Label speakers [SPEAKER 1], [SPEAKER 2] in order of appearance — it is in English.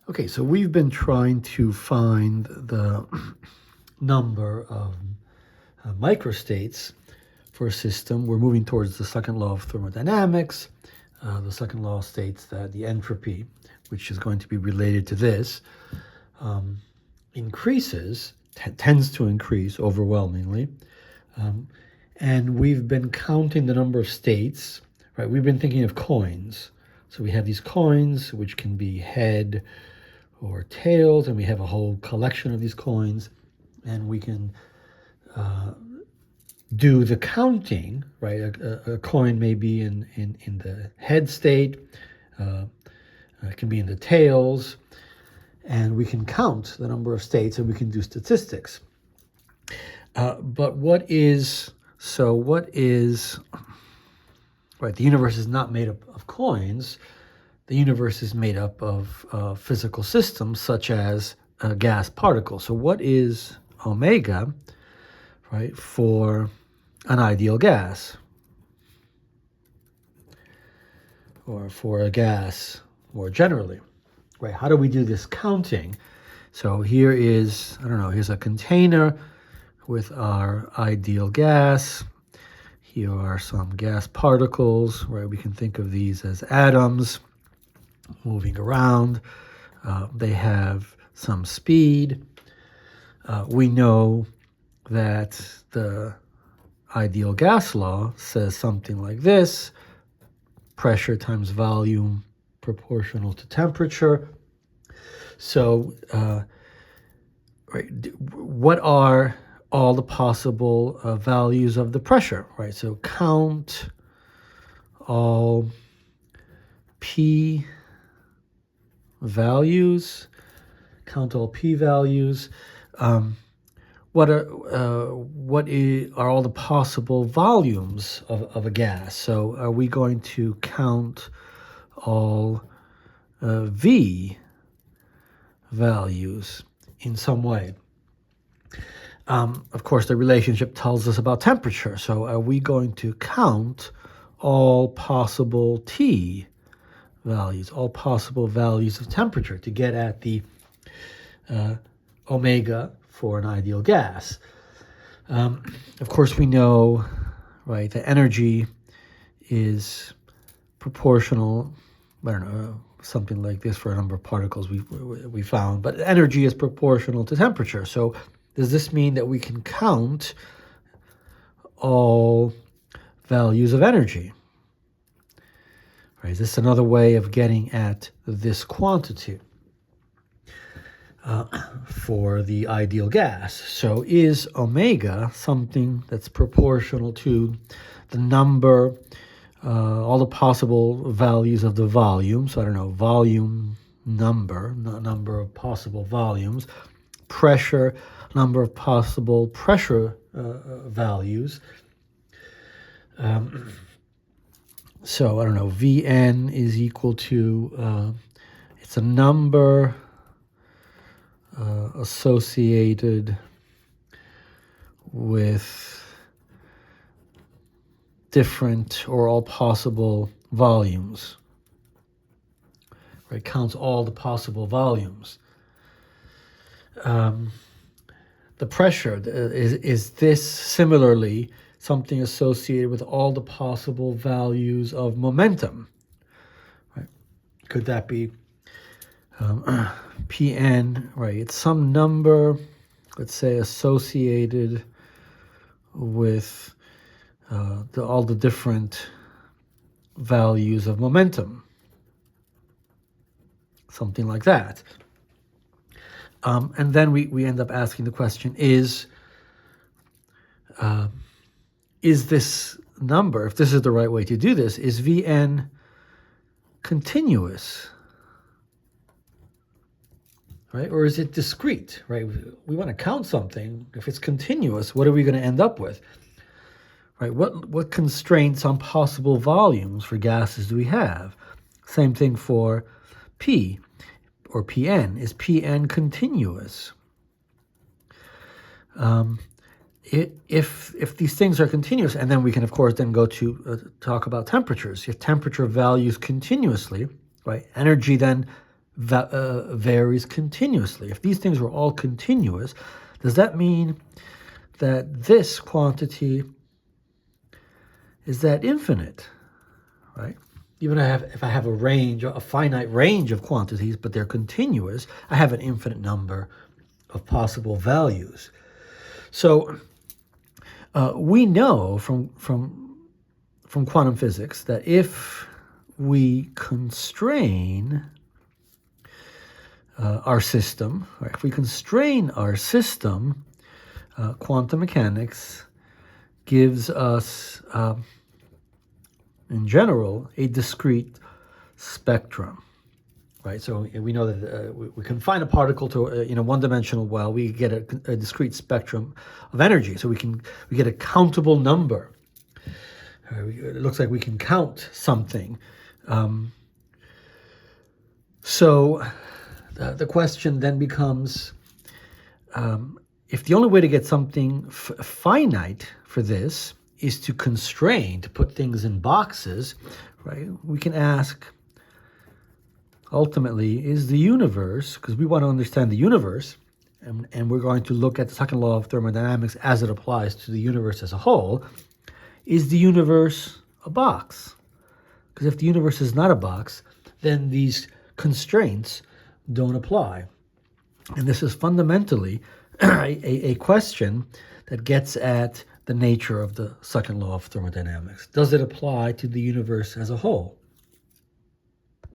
[SPEAKER 1] Okay, so we've been trying to find the number of microstates for a system. We're moving towards the second law of thermodynamics. The second law states that the entropy, which is going to be related to this, tends to increase overwhelmingly. And we've been counting the number of states, right? We've been thinking of coins. So we have these coins, which can be head or tails, and we have a whole collection of these coins, and we can do the counting, right? A coin may be in the head state, it can be in the tails, and we can count the number of states, and we can do statistics. But what is, right, the universe is not made up of coins. The universe is made up of physical systems such as gas particles. So what is omega, right, for an ideal gas? Or for a gas more generally, right? How do we do this counting? So here is, here's a container with our ideal gas. Here are some gas particles, right? We can think of these as atoms moving around. They have some speed. We know that the ideal gas law says something like this: pressure times volume proportional to temperature. So, right, what are all the possible values of the pressure, right? So count all P values, are all the possible volumes of a gas? So are we going to count all V values in some way? Of course, the relationship tells us about temperature. So are we going to count all possible T values, all possible values of temperature to get at the omega for an ideal gas? Of course, we know, right, that energy is proportional, something like this for a number of particles we found, but energy is proportional to temperature. So does this mean that we can count all values of energy? Right, is this another way of getting at this quantity for the ideal gas? So is omega something that's proportional to the number, all the possible values of the volume? So volume number of possible volumes, pressure, number of possible pressure values. So Vn is equal to, it's a number associated with different or all possible volumes, right? Counts all the possible volumes. The pressure, is this similarly something associated with all the possible values of momentum? Right? Could that be Pn, right? It's some number, let's say, associated with all the different values of momentum. Something like that. And then we end up asking the question, is this number, if this is the right way to do this, is Vn continuous? Right? Or is it discrete? Right? We want to count something. If it's continuous, what are we going to end up with? Right? What constraints on possible volumes for gases do we have? Same thing for P or Pn. Is Pn continuous? If these things are continuous, and then we can of course then go to talk about temperatures. If temperature values continuously, right, energy then varies continuously. If these things were all continuous, does that mean that this quantity is that infinite, right? Even if I have a range, a finite range of quantities, but they're continuous, I have an infinite number of possible values. So we know from quantum physics that if we constrain our system, or if we constrain our system, quantum mechanics gives us, in general, a discrete spectrum, right? So we know that we confine a particle to one-dimensional well, we get a discrete spectrum of energy. So we get a countable number. It looks like we can count something. So the question then becomes, if the only way to get something finite for this is to constrain, to put things in boxes, right? We can ask, ultimately, is the universe, because we want to understand the universe, and we're going to look at the second law of thermodynamics as it applies to the universe as a whole, is the universe a box? Because if the universe is not a box, then these constraints don't apply. And this is fundamentally a question that gets at the nature of the second law of thermodynamics. Does it apply to the universe as a whole?